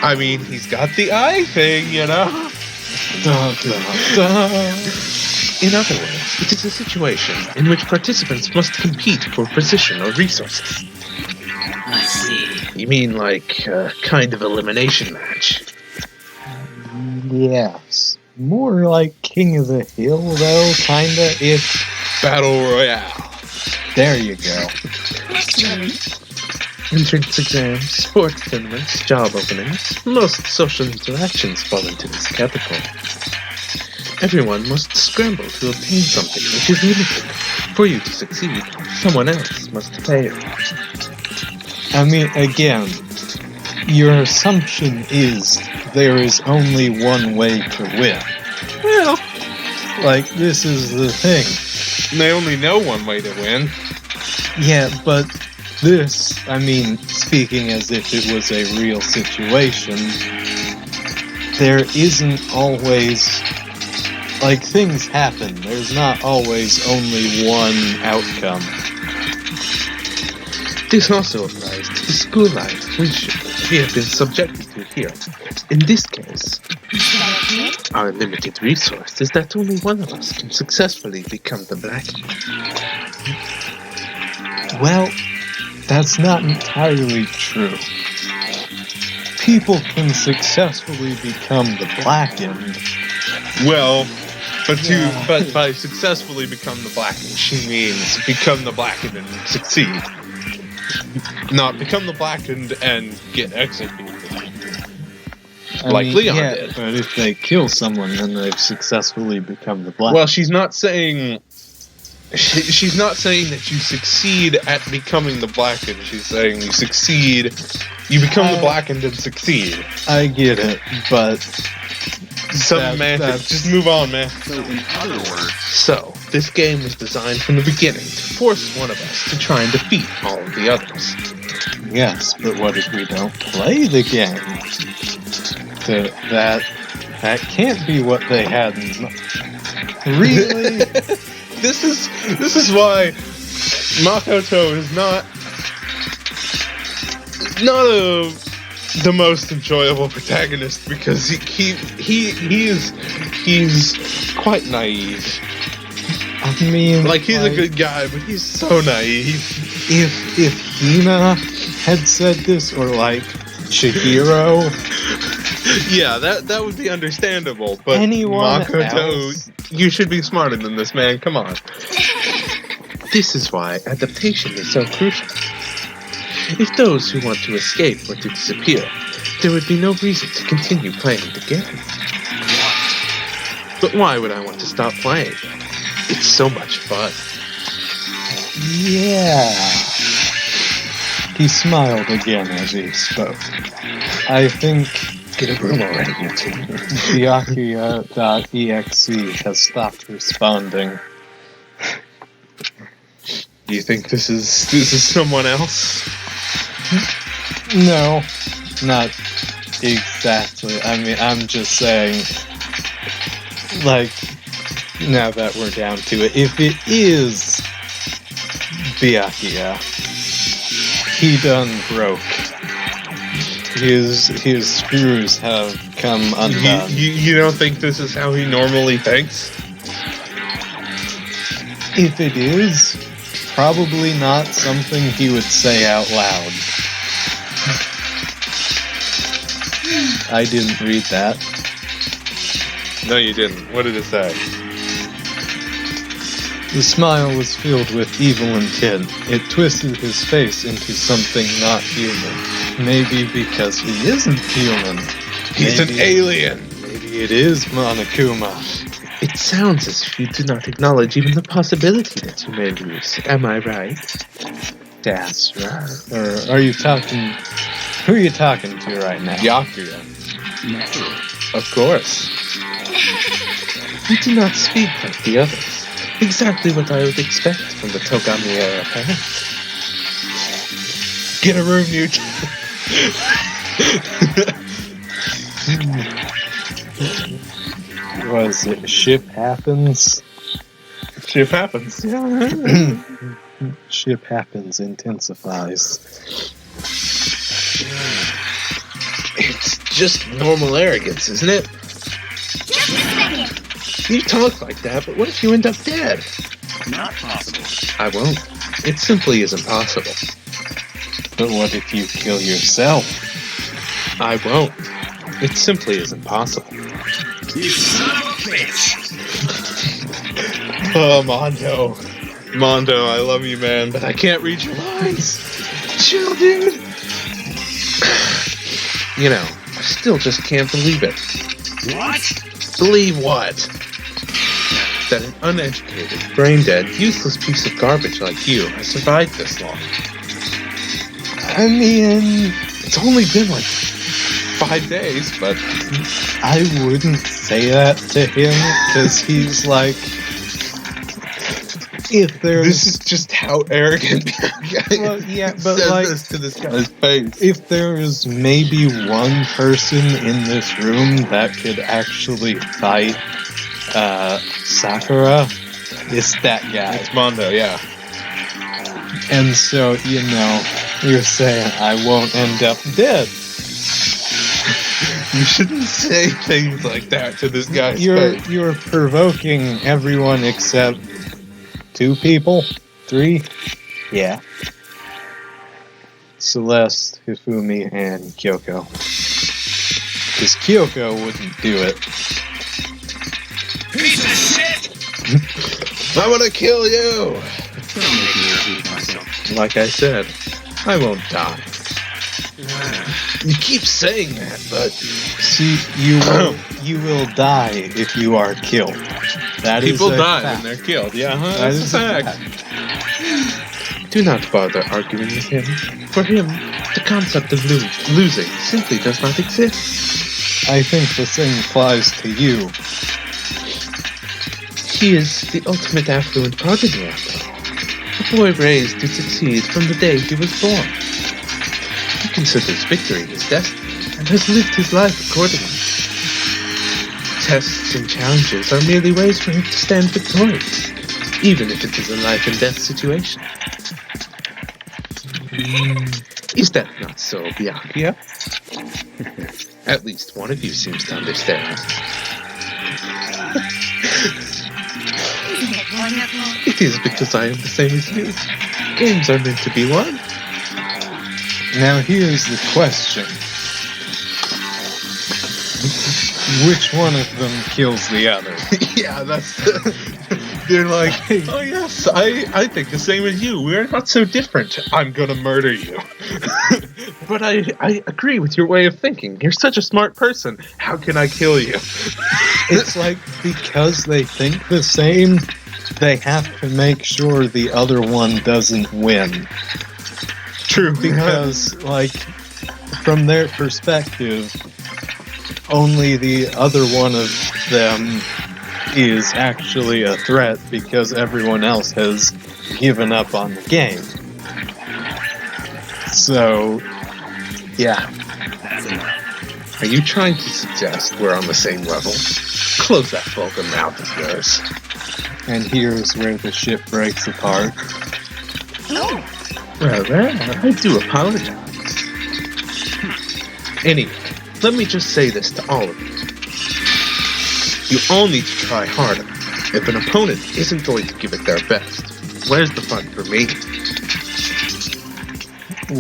A: I mean, he's got the eye thing,
B: Dun, dun, dun.
A: In other words, it is a situation in which participants must compete for position or resources.
C: I see.
A: You mean like a kind of elimination match?
B: Yes. More like King of the Hill, though, kinda, if...
A: Battle Royale.
B: There you go.
C: Excellent.
A: Entrance exams, sports tournaments, job openings, most social interactions fall into this category. Everyone must scramble to obtain something which is limited. For you to succeed, someone else must fail.
B: I mean, again, your assumption is there is only one way to win.
A: Well,
B: Like, this is the thing.
A: they only know one way to win.
B: Yeah, but this, I mean, speaking as if it was a real situation, there isn't always... like, things happen. There's not always only one outcome.
A: This also applies to the school life which we have been subjected to here. In this case, Our limited resource is that only one of us can successfully become the Blackie.
B: Well, that's not entirely true. People can successfully become the Blackened.
A: Well, but by successfully become the Blackened, she means become the Blackened and succeed. Not become the Blackened and get executed. Like Leon did.
B: But if they kill someone, then they've successfully become the Blackened.
A: Well, she's not saying that you succeed at becoming the Blackened. She's saying you succeed, you become the Blackened and succeed.
B: I get it, but
A: Semantics. Just move on, man.
D: So, in other words,
A: So, this game was designed from the beginning to force one of us to try and defeat all of the others.
B: yes, but what if we don't play the game? That can't be what they had in mind. Really?
A: This is why Makoto is not the most enjoyable protagonist, because he's quite naive.
B: I mean,
A: Like, he's a good guy, but he's so naive.
B: If Hina had said this, or like Chihiro,
A: Yeah, that would be understandable, but
B: Anyone
A: Makoto,
B: else?
A: you should be smarter than this, man. Come on. This is why adaptation is so crucial. If those who want to escape were to disappear, there would be no reason to continue playing the game. But why would I want to stop playing? It's so much fun.
B: yeah. He smiled again as he spoke. I think
A: Get a room already, you two.
B: Byakuya.exe has stopped responding.
A: Do you think this is someone else?
B: No, not exactly. I mean, I'm just saying, like, now that we're down to it, if it is Byakuya, he done broke. His screws have come undone.
A: You don't think this is how he normally thinks?
B: If it is, probably not something he would say out loud. I didn't read that.
A: No, you didn't. What did it say?
B: The smile was filled with evil intent. It twisted his face into something not human. Maybe because he isn't human.
A: He's an alien.
B: Maybe it is Monokuma.
A: It sounds as if you do not acknowledge even the possibility that you may lose. Am I right?
B: That's right. Or are you talking... Who are you talking to right now?
A: Byakuya.
D: naturally.
A: Of course. You do not speak like the others. Exactly what I would expect from the Togami era parent. Get a room, you two.
B: Was it Ship Happens?
A: Shit happens.
B: Ship Happens intensifies.
A: It's just normal arrogance, isn't it?
C: Just a second.
A: You talk like that, but what if you end up dead?
D: Not possible.
A: I won't. It simply isn't possible.
B: But what if you kill yourself?
A: I won't. It simply isn't possible.
D: You son of a bitch!
A: Oh, Mondo. Mondo, I love you, man, but I can't read your lines. Chill, dude. You know, I still just can't believe it.
D: What?
A: Believe what? That an uneducated, brain-dead, useless piece of garbage like you has survived this long.
B: I mean,
A: It's only been like 5 days, but
B: I wouldn't say that to him, because he's like, if there's...
A: this is just how arrogant
B: Well, yeah, but
A: says
B: like,
A: this to this guy's face.
B: if there is maybe one person in this room that could actually fight Sakura, it's that guy.
A: It's Mondo, yeah.
B: And so, you're saying I won't end up dead.
A: You shouldn't say things like that to this guy's face.
B: You're provoking everyone except 2 people? 3? Yeah. Celeste, Hifumi, and Kyoko. Because Kyoko wouldn't do it.
C: Piece of shit!
A: I want to kill you!
D: Don't make me repeat myself.
A: Like I said, I won't die. You keep saying that, but
B: See, you will die if you are killed. That is
A: people
B: a
A: die
B: fact.
A: when they're killed. Yeah,
B: That
A: that's
B: is
A: a
B: a
A: fact. Do not bother arguing with him. For him, the concept of losing simply does not exist.
B: I think the same applies to you.
A: He is the ultimate affluent prodigy, after all. A boy raised to succeed from the day he was born. He considers victory his destiny and has lived his life accordingly. Tests and challenges are merely ways for him to stand victorious, even if it is a life and death situation. Is that not so, Byakuya? At least one of you seems to understand.
C: Isn't it wonderful?
A: It is because I am the same as you. Games are meant to be won.
B: Now here's the question. Which one of them kills the other?
A: Yeah, that's they're like, oh yes, I think the same as you. We're not so different. I'm gonna murder you. But I agree with your way of thinking. You're such a smart person. How can I kill you?
B: It's like because they think the same, they have to make sure the other one doesn't win.
A: True,
B: Because, like, from their perspective, only the other one of them is actually a threat because everyone else has given up on the game. So, yeah.
D: That's enough.
A: Are you trying to suggest we're on the same level? Close that vulgar mouth of yours.
B: And here's where the ship breaks apart.
C: Oh,
A: Well, I do apologize. Anyway, let me just say this to all of you. You all need to try harder. If an opponent isn't going to give it their best, where's the fun for me?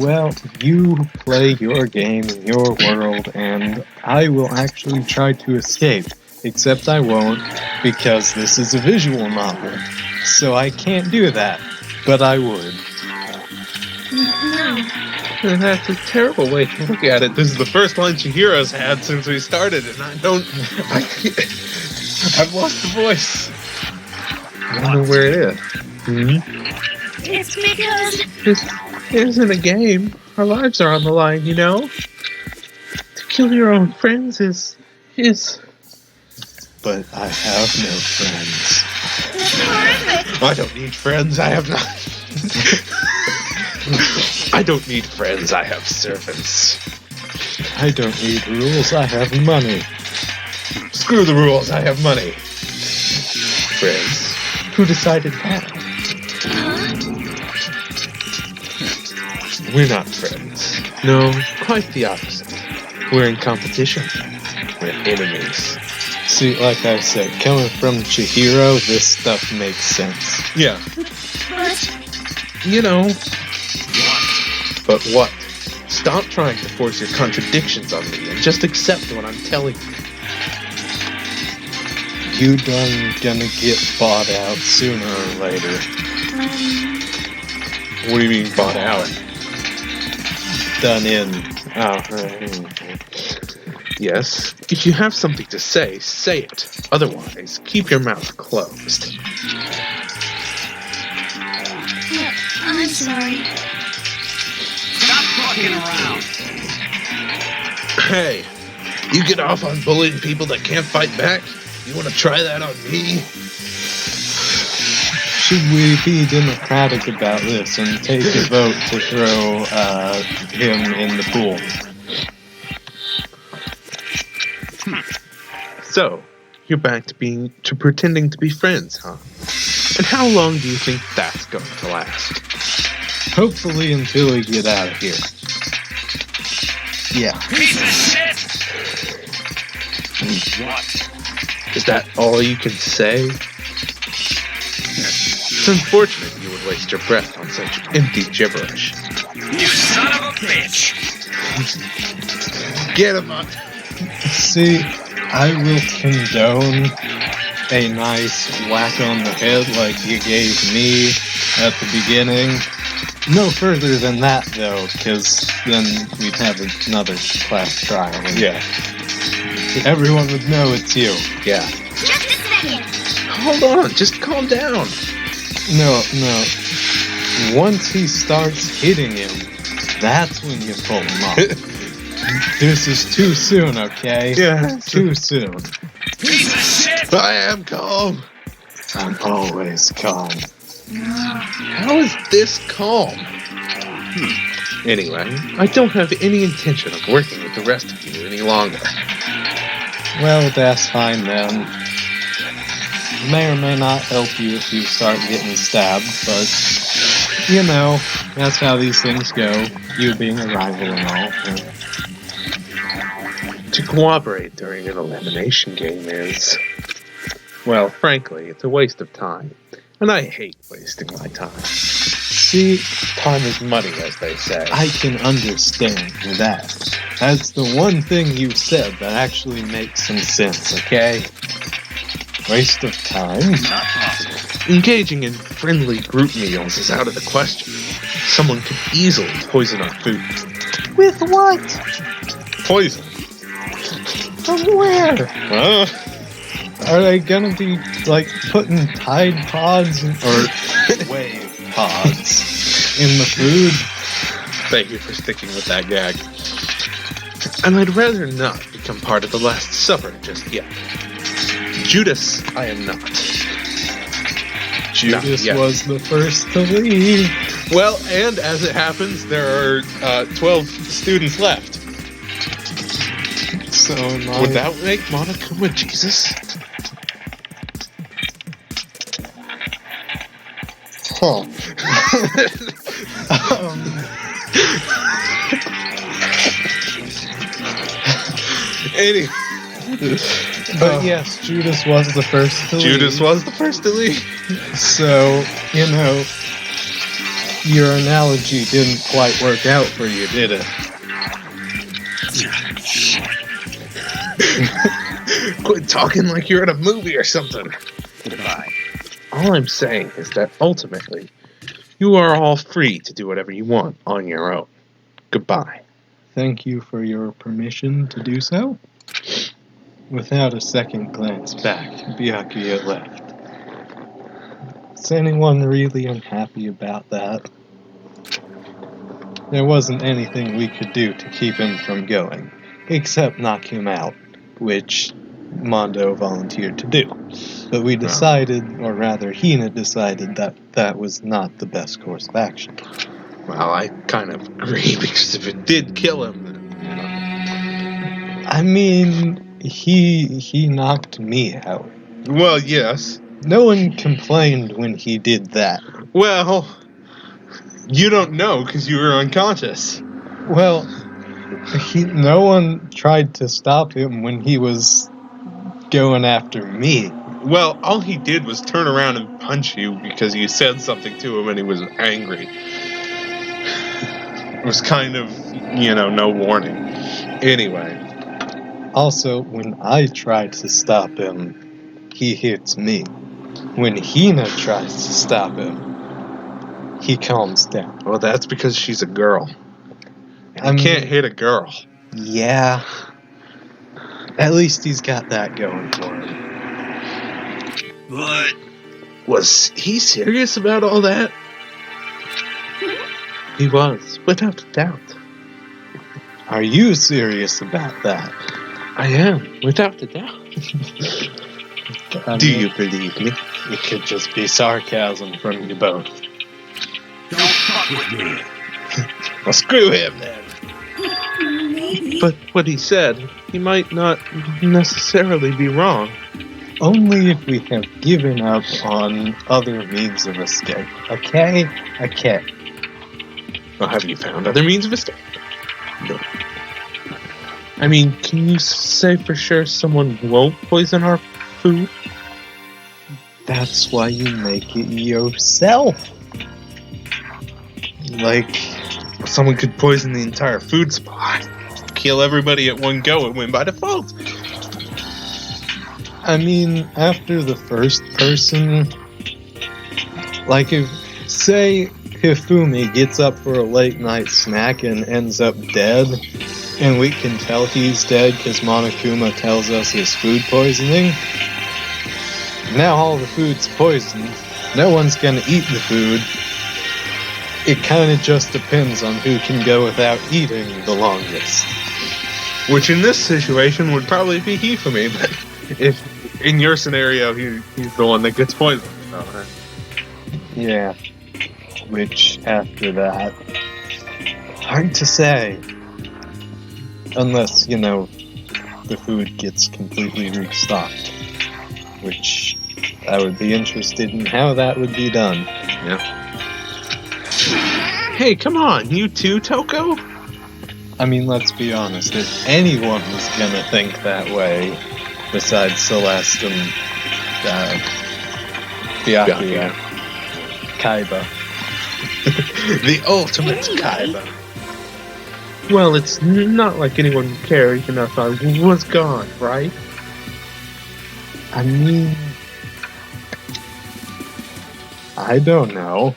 B: Well, you play your game in your world, and I will actually try to escape. Except I won't, because this is a visual novel. So I can't do that, but I would.
A: And that's a terrible way to look at it. This is the first line Chihiro's had since we started, and I've lost the voice. I don't know where it is.
C: it's because
A: This isn't a game. Our lives are on the line, you know? To kill your own friends is...
B: But I have no friends.
C: it's horrific.
A: I don't need friends, I have not... I don't need friends, I have servants.
B: I don't need rules, I have money.
A: Screw the rules, I have money. Friends? Who decided that? We're not friends. No, quite the opposite. We're in competition. We're enemies.
B: See, like I said, coming from Chihiro, this stuff makes sense.
A: Yeah.
C: But
A: You know. But what? Stop trying to force your contradictions on me and just accept what I'm telling you.
B: You done gonna get bought out sooner or later.
A: What do you mean bought out?
B: Done in.
A: Oh, yes. If you have something to say, say it. Otherwise, keep your mouth closed.
C: I'm sorry.
D: Stop fucking around.
A: Hey, you get off on bullying people that can't fight back? You want to try that on me?
B: Should we be democratic about this and take a vote to throw him in the pool?
A: So, you're back to pretending to be friends, huh? And how long do you think that's going to last?
B: Hopefully until we get out of here. Yeah.
D: Piece of shit! What?
A: Is that all you can say? It's unfortunate you would waste your breath on such empty gibberish.
D: You son of a bitch!
A: Get him up!
B: See, I will condone a nice whack on the head like you gave me at the beginning. No further than that, though, because then we'd have another class trial. And
A: Yeah.
B: everyone would know it's you.
A: Yeah.
C: Just a second.
A: Hold on, just calm down.
B: No. Once he starts hitting him, that's when you pull him off. This is too soon, okay?
A: Yeah.
B: Too soon.
D: Piece of shit!
A: I am calm.
B: I'm always calm.
A: How is this calm? Anyway, I don't have any intention of working with the rest of you any longer.
B: Well, that's fine then. May or may not help you if you start getting stabbed, but, you know, that's how these things go. You being a rival and all.
A: To cooperate during an elimination game is, well, frankly, it's a waste of time. And I hate wasting my time.
B: See,
A: Time is money, as they say.
B: I can understand that. That's the one thing you said that actually makes some sense, okay? Waste of time?
D: Not possible.
A: Engaging in friendly group meals is out of the question. Someone could easily poison our food.
B: With what?
A: Poison?
B: From where?
A: Well,
B: Are they gonna be, like, putting Tide Pods or Wave Pods in the food?
A: thank you for sticking with that gag. And I'd rather not become part of the Last Supper just yet. Judas, I am not.
B: Judas
A: Not yet.
B: was the first to leave.
A: Well, and as it happens, there are 12 students left.
B: So annoying.
A: Would that make Monokuma Jesus?
B: Huh.
A: Anyway,
B: But yes, Judas was the first to leave.
A: Judas was the first to leave.
B: So, you know, your analogy didn't quite work out for you, did it?
A: Quit talking like you're in a movie or something.
D: Goodbye.
A: All I'm saying is that ultimately, you are all free to do whatever you want on your own. Goodbye.
B: Thank you for your permission to do so. Without a second glance back, Byakuya left. Is anyone really unhappy about that? There wasn't anything we could do to keep him from going, except knock him out, which Mondo volunteered to do. But we decided, or rather Hina decided, that that was not the best course of action.
A: Well, I kind of agree, because if it did kill him, then, you know.
B: I mean, he knocked me out.
A: Well, yes.
B: No one complained when he did that.
A: Well, you don't know because you were unconscious.
B: Well, no one tried to stop him when he was going after me.
A: Well, all he did was turn around and punch you because you said something to him and he was angry. It was kind of, no warning. Anyway.
B: Also, when I tried to stop him, he hits me. When Hina tries to stop him, he calms down.
A: Well, that's because she's a girl.
B: I
A: You
B: mean,
A: can't hit a girl.
B: Yeah. At least he's got that going for him.
D: But
A: Was he serious about all that? He was, without a doubt.
B: Are you serious about that?
A: I am, without a doubt.
B: I
A: Do
B: mean,
A: you believe me?
B: It could just be sarcasm from you both.
D: don't fuck with me.
A: Well, screw him then.
C: Maybe.
A: But what he said, he might not necessarily be wrong.
B: Only if we have given up on other means of escape. Okay? Okay.
A: Well, have you found other means of escape? No. I mean, can you say for sure someone won't poison our food?
B: That's why you make it yourself.
A: Like, someone could poison the entire food supply, kill everybody at one go, and win by default.
B: I mean, after the first person, like if, say, Hifumi gets up for a late night snack and ends up dead, and we can tell he's dead because Monokuma tells us it's food poisoning, now all the food's poisoned, no one's gonna eat the food. It kinda just depends on who can go without eating the longest.
A: Which in this situation would probably be he for me, but if in your scenario he's the one that gets poisoned. So,
B: Yeah. Which, after that, hard to say. Unless, the food gets completely restocked. Which, I would be interested in how that would be done.
A: yeah. Hey, come on, you too, Toko?
B: I mean, let's be honest, if anyone was gonna think that way, besides Celeste and, Byakuya, Kaiba.
A: The ultimate Kaiba. Well, it's not like anyone would care even if I was gone, right?
B: I mean, I don't know.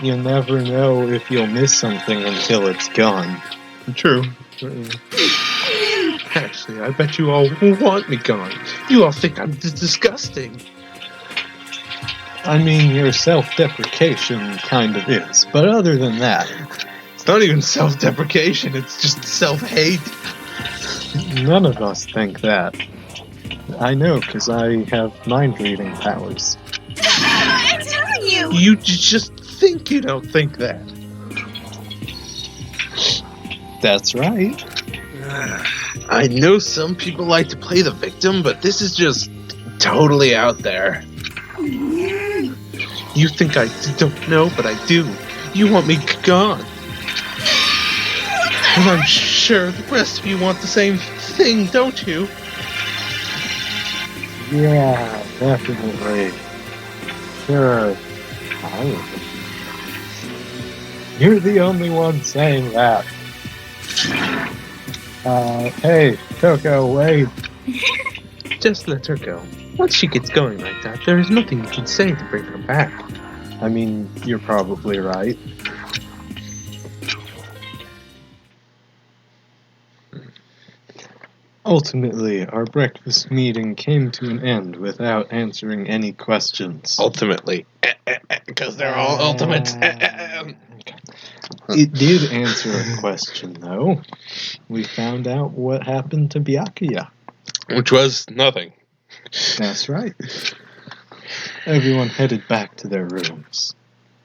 B: You never know if you'll miss something until it's gone.
A: True. Actually, I bet you all want me gone. You all think I'm disgusting.
B: I mean, your self-deprecation kind of is, but other than that,
A: It's not even self-deprecation, it's just self-hate.
B: none of us think that. I know, because I have mind-reading powers.
C: I'm telling you!
A: You just think you don't think that.
B: That's right.
A: I know some people like to play the victim, but this is just totally out there. You think I don't know, but I do. You want me gone. And I'm sure the rest of you want the same thing, don't you?
B: Yeah, definitely. Sure. You're the only one saying that. Hey, Toko, wait.
A: Just let her go. Once she gets going like that, there is nothing you can say to bring her back.
B: I mean, you're probably right. Ultimately, our breakfast meeting came to an end without answering any questions.
A: Ultimately. Because they're all ultimates.
B: It did answer a question, though. We found out what happened to Byakuya.
A: Which was nothing.
B: That's right. Everyone headed back to their rooms.